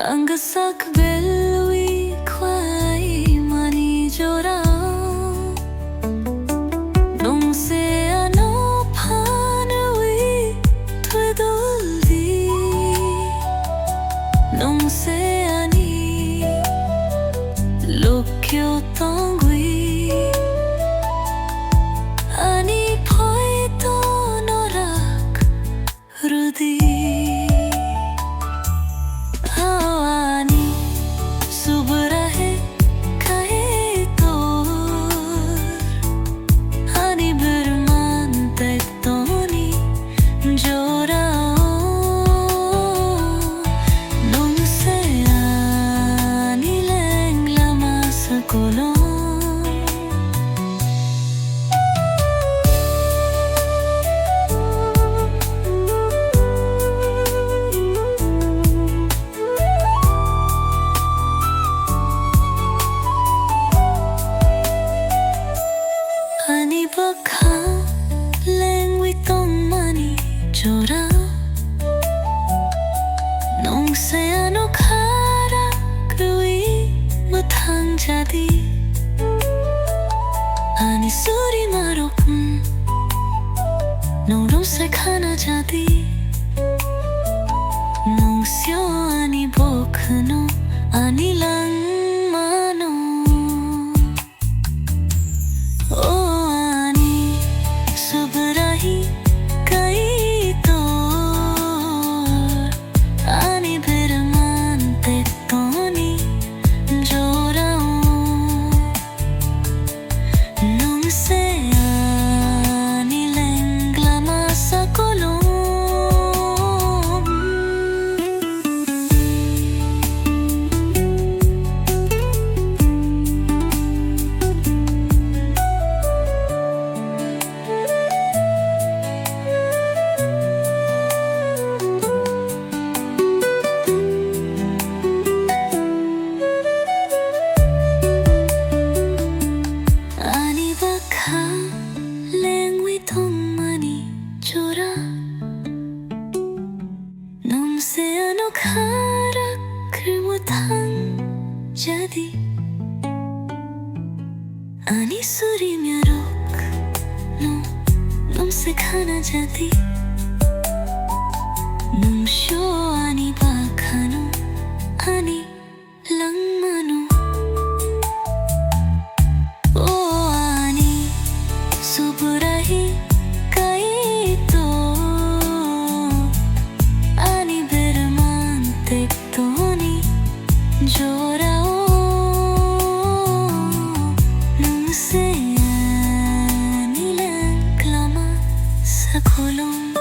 Ang gasak belwi kwai mani jora nong se ano panui twedoldi nong se ani lokyo tongwi ani poi to norak rudi Ani baka lengwi tong mani jora nong se ano khara krui mathang jadi ani suri marok nong rom se khana jadi nong syo ani bokhno ani lang mano khara kermutan jadi ani suri myarok nom se khana jadi nom sho ani bakhano ani lang mano o ani suburahi Jorao nung se ani lang klama sa kulong.